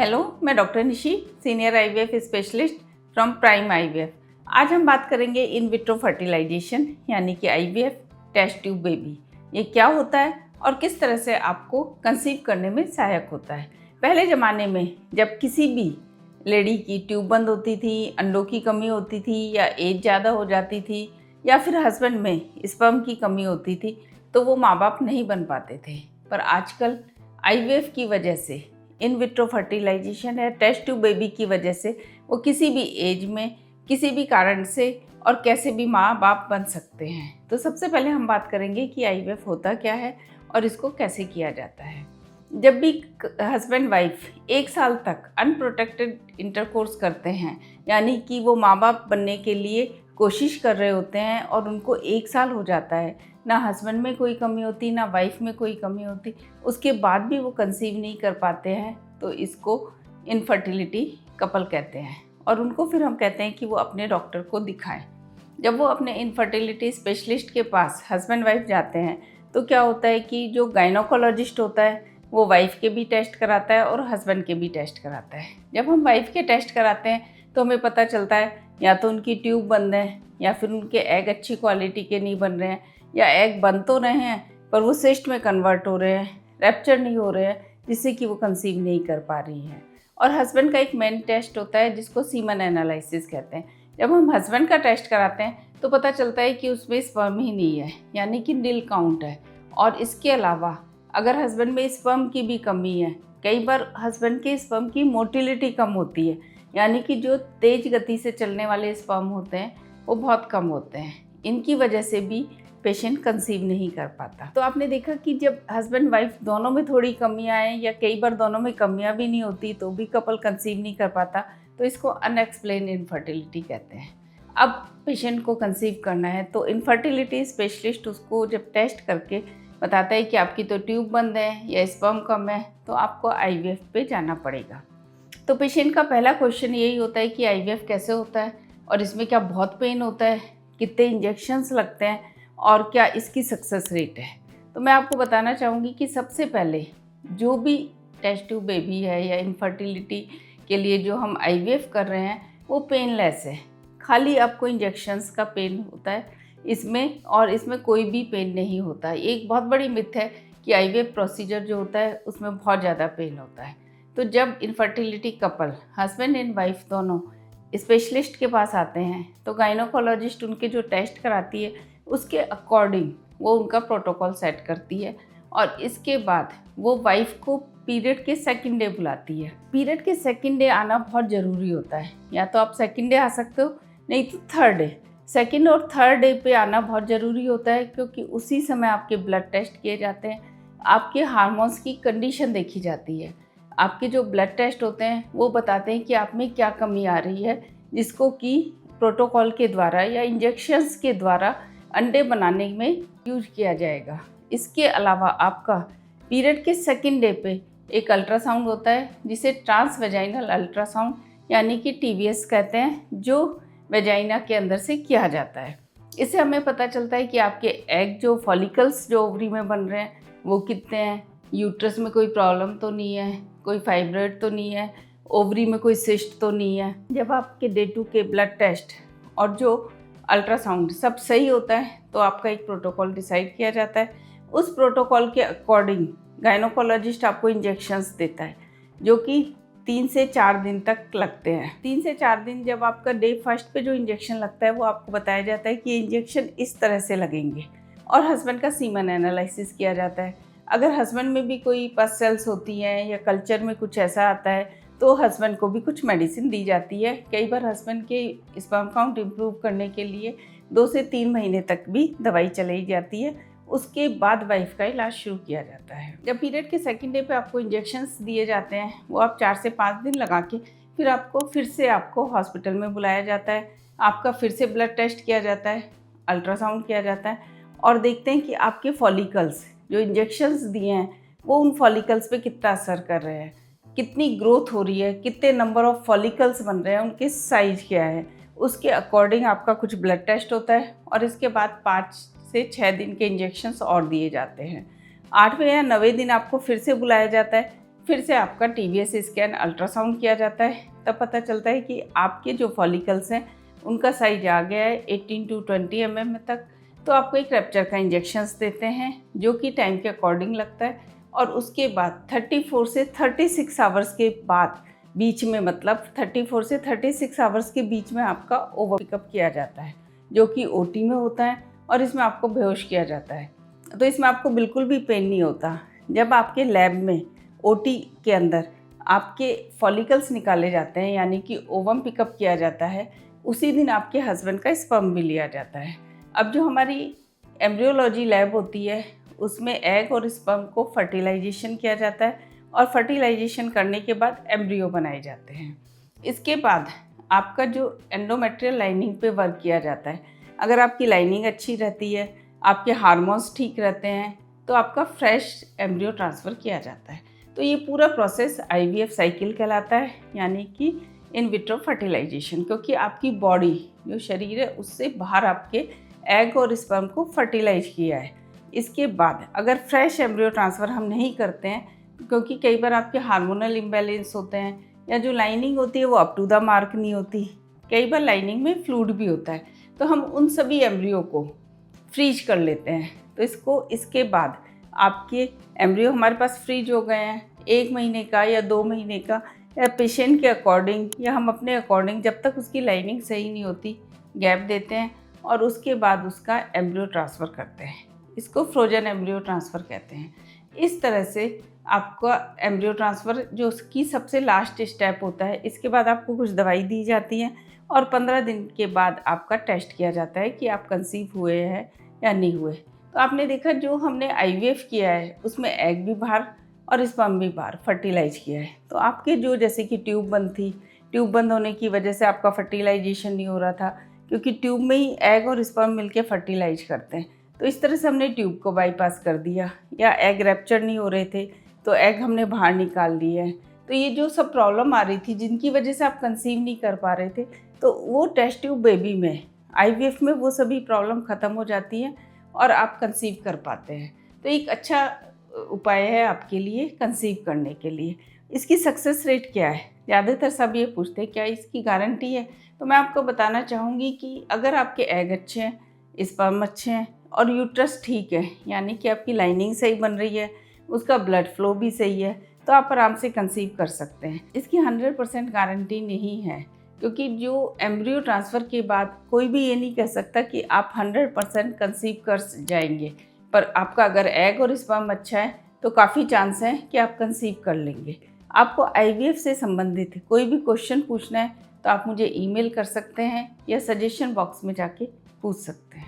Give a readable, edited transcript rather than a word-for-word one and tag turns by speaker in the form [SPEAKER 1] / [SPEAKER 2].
[SPEAKER 1] Hello, मैं doctor Nishi, senior IVF specialist from prime IVF. आज हम बात करेंगे इन विट्रो फर्टिलाइजेशन यानी कि आईवीएफ टेस्ट ट्यूब बेबी। ये क्या होता है और किस तरह से आपको कंसीव करने में सहायक होता है। पहले ज़माने में जब किसी भी लेडी की ट्यूब बंद होती थी, अंडों की कमी होती थी या एज ज़्यादा हो जाती थी या फिर हस्बैंड में स्पर्म की कमी होती थी तो वो माँ बाप नहीं बन पाते थे। पर आजकल आईवीएफ की वजह से, इन विट्रो फर्टिलाइजेशन या टेस्ट ट्यूब बेबी की वजह से वो किसी भी एज में किसी भी कारण से और कैसे भी माँ बाप बन सकते हैं। तो सबसे पहले हम बात करेंगे कि आईवीएफ होता क्या है और इसको कैसे किया जाता है। जब भी हस्बैंड वाइफ 1 साल तक अनप्रोटेक्टेड इंटरकोर्स करते हैं, यानी कि वो माँ बाप बनने के लिए कोशिश कर रहे होते हैं और उनको 1 साल हो जाता है, ना हस्बैंड में कोई कमी होती ना वाइफ में कोई कमी होती, उसके बाद भी वो कंसीव नहीं कर पाते हैं, तो इसको इनफर्टिलिटी कपल कहते हैं। और उनको फिर हम कहते हैं कि वो अपने डॉक्टर को दिखाएं। जब वो अपने इनफर्टिलिटी स्पेशलिस्ट के पास हस्बैंड वाइफ जाते हैं तो क्या होता है कि जो गायनोकोलॉजिस्ट होता है वो वाइफ के भी टेस्ट कराता है और हस्बैंड के भी टेस्ट कराता है। जब हम वाइफ के टेस्ट कराते हैं तो हमें पता चलता है या तो उनकी ट्यूब बंद है या फिर उनके एग अच्छी क्वालिटी के नहीं बन रहे हैं, या एग बन तो रहे हैं पर वो सिस्ट में कन्वर्ट हो रहे हैं, रैप्चर नहीं हो रहे हैं, जिससे कि वो कंसीव नहीं कर पा रही हैं। और हस्बैंड का एक मेन टेस्ट होता है जिसको सीमन एनालिसिस कहते हैं। जब हम हस्बैंड का टेस्ट कराते हैं तो पता चलता है कि उसमें स्पर्म ही नहीं है, यानी कि नील काउंट है। और इसके अलावा अगर हस्बैंड में स्पर्म की भी कमी है, कई बार हस्बैंड के स्पर्म की मोटिलिटी कम होती है, यानी कि जो तेज़ गति से चलने वाले स्पर्म होते हैं वो बहुत कम होते हैं। इनकी वजह से भी पेशेंट कंसीव नहीं कर पाता। तो आपने देखा कि जब हस्बैंड वाइफ दोनों में थोड़ी कमियां आए या कई बार दोनों में कमियां भी नहीं होती तो भी कपल कंसीव नहीं कर पाता, तो इसको अनएक्सप्लेन्ड इनफर्टिलिटी कहते हैं। अब पेशेंट को कंसीव करना है तो इनफर्टिलिटी स्पेशलिस्ट उसको जब टेस्ट करके बताता है कि आपकी तो ट्यूब बंद है या स्पर्म कम है, तो आपको आईवीएफ पे जाना पड़ेगा। तो पेशेंट का पहला क्वेश्चन यही होता है कि आईवीएफ कैसे होता है और इसमें क्या बहुत पेन होता है, कितने इंजेक्शंस लगते हैं और क्या इसकी सक्सेस रेट है। तो मैं आपको बताना चाहूँगी कि सबसे पहले जो भी टेस्ट ट्यूब बेबी है या इनफर्टिलिटी के लिए जो हम आईवीएफ कर रहे हैं वो पेनलेस है। खाली आपको इंजेक्शंस का पेन होता है इसमें, और इसमें कोई भी पेन नहीं होता है। एक बहुत बड़ी मिथ है कि आईवीएफ प्रोसीजर जो होता है उसमें बहुत ज़्यादा पेन होता है। तो जब infertility couple husband and wife दोनों स्पेशलिस्ट के पास आते हैं तो गायनोकोलॉजिस्ट उनके जो टेस्ट कराती है उसके अकॉर्डिंग वो उनका प्रोटोकॉल सेट करती है, और इसके बाद वो वाइफ को पीरियड के सेकंड डे बुलाती है। पीरियड के सेकंड डे आना बहुत ज़रूरी होता है, या तो आप सेकंड डे आ सकते हो नहीं तो थर्ड डे। सेकंड और थर्ड डे पे आना बहुत ज़रूरी होता है क्योंकि उसी समय आपके ब्लड टेस्ट किए जाते हैं, आपके हार्मोन्स की कंडीशन देखी जाती है। आपके जो ब्लड टेस्ट होते हैं वो बताते हैं कि आप में क्या कमी आ रही है, जिसको कि प्रोटोकॉल के द्वारा या इंजेक्शंस के द्वारा अंडे बनाने में यूज किया जाएगा। इसके अलावा आपका पीरियड के सेकंड डे पे एक अल्ट्रासाउंड होता है जिसे ट्रांस वेजाइनल अल्ट्रासाउंड यानी कि टीवीएस कहते हैं, जो वेजाइना के अंदर से किया जाता है। इससे हमें पता चलता है कि आपके एग जो फॉलिकल्स जो ओवरी में बन रहे हैं वो कितने हैं, यूट्रस में कोई प्रॉब्लम तो नहीं है, कोई फाइब्रॉइड तो नहीं है, ओवरी में कोई सिस्ट तो नहीं है। जब आपके डे 2 के ब्लड टेस्ट और जो अल्ट्रासाउंड सब सही होता है तो आपका एक प्रोटोकॉल डिसाइड किया जाता है। उस प्रोटोकॉल के अकॉर्डिंग गायनोकोलॉजिस्ट आपको इंजेक्शंस देता है जो कि 3 से 4 दिन तक लगते हैं। 3 से 4 दिन जब आपका डे फर्स्ट पे जो इंजेक्शन लगता है वो आपको बताया जाता है कि ये इंजेक्शन इस तरह से लगेंगे, और हस्बैंड का सीमन एनालिसिस किया जाता है। अगर हस्बैंड में भी कोई पस सेल्स होती हैं या कल्चर में कुछ ऐसा आता है तो हस्बैंड को भी कुछ मेडिसिन दी जाती है। कई बार हस्बैंड के स्पर्म काउंट इम्प्रूव करने के लिए 2 से 3 महीने तक भी दवाई चलाई जाती है। उसके बाद वाइफ का इलाज शुरू किया जाता है। जब पीरियड के सेकंड डे पे आपको इंजेक्शंस दिए जाते हैं वो आप 4 से 5 दिन लगा के फिर आपको हॉस्पिटल में बुलाया जाता है। आपका फिर से ब्लड टेस्ट किया जाता है, अल्ट्रासाउंड किया जाता है और देखते हैं कि आपके फॉलिकल्स जो इंजेक्शंस दिए हैं वो उन फॉलिकल्स पे कितना असर कर रहे हैं, कितनी ग्रोथ हो रही है, कितने नंबर ऑफ फॉलिकल्स बन रहे हैं, उनके साइज क्या है। उसके अकॉर्डिंग आपका कुछ ब्लड टेस्ट होता है और इसके बाद 5 से 6 दिन के इंजेक्शंस और दिए जाते हैं। 8वें या 9वें दिन आपको फिर से बुलाया जाता है, फिर से आपका TVS स्कैन अल्ट्रासाउंड किया जाता है। तब पता चलता है कि आपके जो फॉलिकल्स हैं उनका साइज आ गया है 18 to 20 mm तक। तो आपको एक रैप्चर का इंजेक्शंस देते हैं जो कि टाइम के अकॉर्डिंग लगता है, और उसके बाद 34 से 36 आवर्स के बाद बीच में, मतलब 34 से 36 आवर्स के बीच में आपका ओवर पिकअप किया जाता है, जो कि OT में होता है, और इसमें आपको बेहोश किया जाता है। तो इसमें आपको बिल्कुल भी पेन नहीं होता। जब आपके लैब में OT के अंदर आपके फॉलिकल्स निकाले जाते हैं, यानी कि ओवम पिकअप किया जाता है, उसी दिन आपके हस्बैंड का स्पर्म भी लिया जाता है। अब जो हमारी एम्ब्रियोलॉजी लैब होती है उसमें एग और स्पर्म को फर्टिलाइजेशन किया जाता है, और फर्टिलाइजेशन करने के बाद एम्ब्रियो बनाए जाते हैं। इसके बाद आपका जो एंडोमेट्रियल लाइनिंग पे वर्क किया जाता है। अगर आपकी लाइनिंग अच्छी रहती है, आपके हार्मोन्स ठीक रहते हैं, तो आपका फ्रेश एम्ब्रियो ट्रांसफ़र किया जाता है। तो ये पूरा प्रोसेस IVF साइकिल कहलाता है, यानी कि इन विट्रो फर्टिलाइजेशन, क्योंकि आपकी बॉडी जो शरीर है उससे बाहर आपके एग और स्पर्म को फर्टिलाइज किया है। इसके बाद अगर फ्रेश एम्ब्रियो ट्रांसफ़र हम नहीं करते हैं, क्योंकि कई बार आपके हार्मोनल इम्बैलेंस होते हैं, या जो लाइनिंग होती है वो अप टू द मार्क नहीं होती, कई बार लाइनिंग में फ्लूइड भी होता है, तो हम उन सभी एम्ब्रियो को फ्रीज कर लेते हैं। तो इसके बाद आपके एम्ब्रियो हमारे पास फ्रीज हो गए हैं 1 महीने का या 2 महीने का, या पेशेंट के अकॉर्डिंग या हम अपने अकॉर्डिंग, जब तक उसकी लाइनिंग सही नहीं होती गैप देते हैं, और उसके बाद उसका एम्ब्रियो ट्रांसफ़र करते हैं। इसको फ्रोजन एम्ब्रियो ट्रांसफ़र कहते हैं। इस तरह से आपका एम्ब्रियो ट्रांसफ़र जो उसकी सबसे लास्ट स्टेप होता है। इसके बाद आपको कुछ दवाई दी जाती है, और 15 दिन के बाद आपका टेस्ट किया जाता है कि आप कंसीव हुए हैं या नहीं हुए। तो आपने देखा जो हमने IVF किया है उसमें एग भी बाहर और स्पर्म भी बाहर फर्टिलाइज किया है। तो आपके जो जैसे कि ट्यूब बंद थी, ट्यूब बंद होने की वजह से आपका फर्टिलाइजेशन नहीं हो रहा था, क्योंकि ट्यूब में ही एग और स्पर्म मिलके फर्टिलाइज करते हैं। तो इस तरह से हमने ट्यूब को बाईपास कर दिया, या एग रैप्चर नहीं हो रहे थे तो एग हमने बाहर निकाल लिए हैं। तो ये जो सब प्रॉब्लम आ रही थी जिनकी वजह से आप कंसीव नहीं कर पा रहे थे, तो वो टेस्ट ट्यूब बेबी में IVF में वो सभी प्रॉब्लम ख़त्म हो जाती है और आप कंसीव कर पाते हैं। तो एक अच्छा उपाय है आपके लिए कंसीव करने के लिए। इसकी सक्सेस रेट क्या है? ज़्यादातर सब ये पूछते हैं क्या इसकी गारंटी है? तो मैं आपको बताना चाहूँगी कि अगर आपके एग अच्छे हैं, स्पर्म अच्छे हैं और यूट्रस ठीक है, यानी कि आपकी लाइनिंग सही बन रही है, उसका ब्लड फ्लो भी सही है, तो आप आराम से कंसीव कर सकते हैं। इसकी 100% गारंटी नहीं है, क्योंकि जो एम्ब्रियो ट्रांसफ़र के बाद कोई भी ये नहीं कह सकता कि आप 100% कंसीव कर जाएंगे। पर आपका अगर एग और स्पर्म अच्छा है तो काफ़ी चांस है कि आप कंसीव कर लेंगे। आपको IVF से संबंधित कोई भी क्वेश्चन पूछना है तो आप मुझे ईमेल कर सकते हैं, या सजेशन बॉक्स में जाके पूछ सकते हैं।